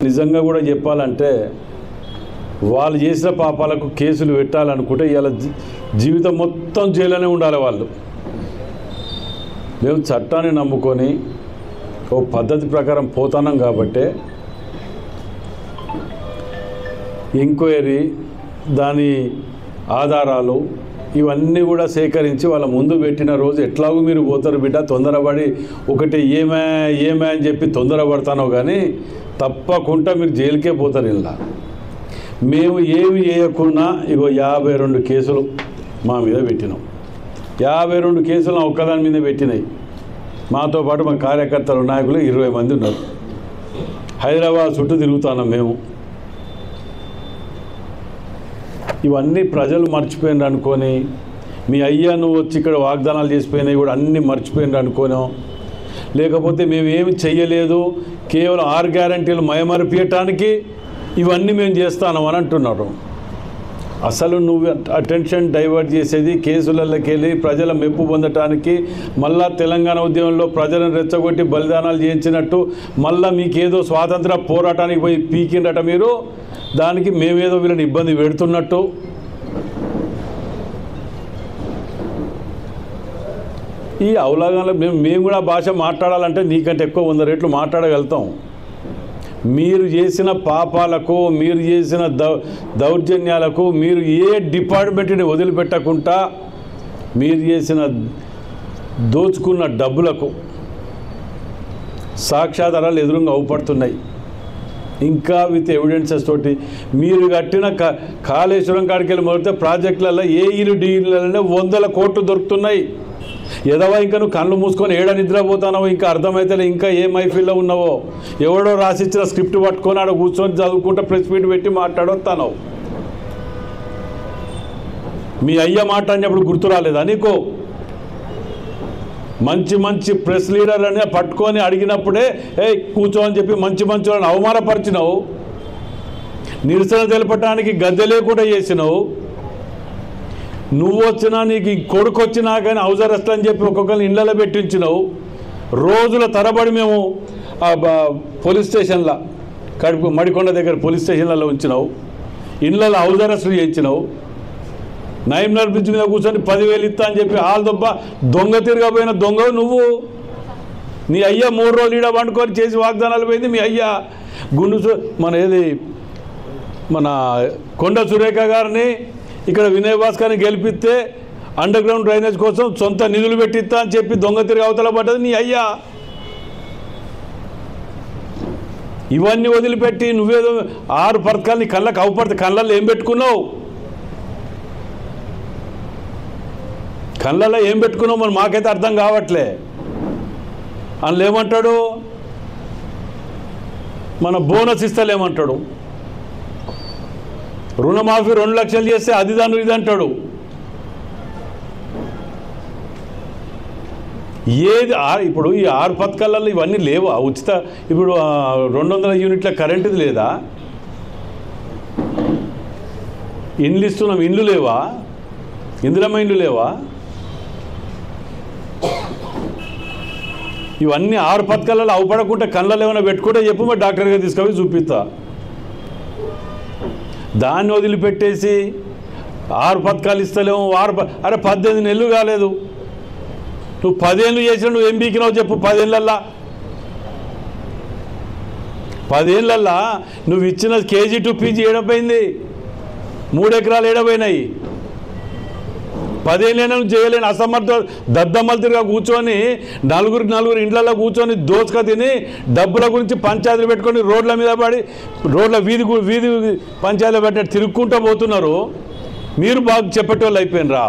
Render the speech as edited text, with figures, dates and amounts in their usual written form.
నిజంగా కూడా చెప్పాలంటే వాళ్ళు చేసిన పాపాలకు కేసులు పెట్టాలనుకుంటే ఇలా జీవితం మొత్తం జైల్లోనే ఉండాలి వాళ్ళు. మేము చట్టాన్ని నమ్ముకొని ఓ పద్ధతి ప్రకారం పోతున్నాం కాబట్టి ఎంక్వైరీ దాని ఆధారాలు ఇవన్నీ కూడా సేకరించి వాళ్ళ ముందు పెట్టిన రోజు ఎట్లాగూ మీరు పోతారు బిడ్డ, తొందరపడి ఒకటి ఏమే అని చెప్పి తొందరపడతానో కానీ తప్పకుండా మీరు జైలుకే పోతారు. ఇలా మేము ఏమి చేయకుండా ఇగో 52 కేసులు మా మీద పెట్టినాం. 52 కేసులు నా ఒక్కదాని మీద పెట్టినాయి. మాతో పాటు మా కార్యకర్తలు నాయకులు 20 మంది ఉన్నారు. హైదరాబాద్ చుట్టూ తిరుగుతున్నాం మేము. ఇవన్నీ ప్రజలు మర్చిపోయినారు అనుకొని, మీ అయ్యా నువ్వు వచ్చి ఇక్కడ వాగ్దానాలు చేసిపోయినాయి కూడా అన్నీ మర్చిపోయినారు అనుకోను, లేకపోతే మేము ఏమి చెయ్యలేదు కేవలం 6 గ్యారంటీలు మయమరిపించటానికి ఇవన్నీ మేము చేస్తాను అని అంటున్నారు. అసలు నువ్వు అటెన్షన్ డైవర్ట్ చేసేది కేసులలోకి వెళ్ళి ప్రజల మెప్పు పొందటానికి, మళ్ళా తెలంగాణ ఉద్యమంలో ప్రజలను రెచ్చగొట్టి బలిదానాలు చేయించినట్టు మళ్ళీ మీకేదో స్వాతంత్ర పోరాటానికి పోయి పీకిండట మీరు, దానికి మేమేదో వీళ్ళని ఇబ్బంది పెడుతున్నట్టు. ఈ అవలాగంలో మేము కూడా భాష మాట్లాడాలంటే నీకంటే ఎక్కువ 100 రెట్లు మాట్లాడగలుగుతాం. మీరు చేసిన పాపాలకు, మీరు చేసిన దౌర్జన్యాలకు, మీరు ఏ డిపార్ట్మెంట్ని వదిలిపెట్టకుండా మీరు చేసిన దోచుకున్న డబ్బులకు సాక్ష్యాధారాలు ఎదురుగా అవుపడుతున్నాయి. ఇంకా విత్ ఎవిడెన్సెస్ తోటి మీరు కట్టిన కాళేశ్వరం కాడికి వెళ్ళి మొదటి ప్రాజెక్టులలో ఏఈలు డీలలో 100 కోట్లు దొరుకుతున్నాయి. ఎదవా ఇంకా నువ్వు కళ్ళు మూసుకొని ఏడ నిద్రపోతానో ఇంకా అర్థమైతే ఇంకా ఏ మైఫీల్లో ఉన్నావో, ఎవడో రాసిచ్చిన స్క్రిప్ట్ పట్టుకొని ఆడ కూర్చొని చదువుకుంటా ప్రెస్ మీట్ పెట్టి మాట్లాడొస్తాను. మీ అయ్య మాట్లాడినప్పుడు గుర్తు రాలేదా నీకు? మంచి ప్రెస్ లీడర్లని పట్టుకొని అడిగినప్పుడే కూర్చో అని చెప్పి మంచి వాళ్ళని అవమానపరిచినావు. నిరసన తెలపడానికి గద్దె లేకుండా చేసినావు. నువ్వు వచ్చినా నీకు కొడుకు వచ్చినా కానీ హౌస్ అరెస్ట్ అని చెప్పి ఒక్కొక్కరిని ఇళ్లలో పెట్టించినావు. రోజుల తరబడి మేము పోలీస్ స్టేషన్ల మడికొండ దగ్గర పోలీస్ స్టేషన్లలో ఉంచినావు. ఇళ్లలో హౌస్ అరెస్టులు చేయించినావు. నైమ్నర్ బ్రిడ్జ్ మీద కూర్చొని 10,000 ఇస్తా అని చెప్పి దొబ్బ దొంగ తిరగపోయిన దొంగ నువ్వు. నీ అయ్యా 3 రోజులు ఈడ వండుకొని చేసి వాగ్దానాలు పోయింది. మీ అయ్యా మన కొండ సురేఖ గారిని ఇక్కడ వినయ్ భాస్కర్ని గెలిపిస్తే అండర్ గ్రౌండ్ డ్రైనేజ్ కోసం సొంత నిధులు పెట్టిస్తా అని చెప్పి దొంగ తిరిగి అవతల పడ్డది నీ అయ్యా. ఇవన్నీ వదిలిపెట్టి నువ్వేదో 6 పథకాలని కళ్ళకు అవపడితే కళ్ళల్లో ఏం పెట్టుకున్నావు? కళ్ళల్లో ఏం పెట్టుకున్నావు మరి మాకైతే అర్థం కావట్లే. అందులో ఏమంటాడు, మన బోనస్ ఇస్తలేమంటాడు. రుణమాఫీ 2 లక్షలు చేస్తే అది దాని ఇది అంటాడు. ఏది ఇప్పుడు ఈ 6 పథకాలలో ఇవన్నీ లేవా? ఉచిత ఇప్పుడు 200 యూనిట్ల కరెంటుది లేదా? ఇండ్లు ఇస్తున్నాం, ఇండ్లు లేవా? ఇందిరమ్మ ఇండ్లు లేవా? ఇవన్నీ 6 పథకాలలో అవపడకుండా కళ్ళలో ఏమైనా పెట్టుకుంటే చెప్పు, మరి డాక్టర్గా తీసుకొని చూపిస్తా. దాన్ని వదిలిపెట్టేసి 6 పథకాలు ఇస్తలేము. అరే 18 నెలలు కాలేదు, నువ్వు 10 ఏళ్ళు చేసిన నువ్వు ఏం బీకినావు చెప్పు? 10 ఏళ్ళల్లా నువ్వు ఇచ్చిన కేజీ టు పీజీ ఏడపోయింది, 3 ఎకరాలు ఏడపోయినాయి. 10 ఏళ్ళైనా నువ్వు చేయలేని అసమర్థ దద్దమ్మలు తిరిగా కూర్చొని నలుగురు ఇండ్లలో కూర్చొని దోచుక తిని డబ్బుల గురించి పంచాయతీలు పెట్టుకొని రోడ్ల మీద పడి రోడ్ల వీధి పంచాయతీలు పెట్టినట్టు తిరుక్కుంటూ పోతున్నారు. మీరు బాగా చెప్పేటోళ్ళు అయిపోయినరా?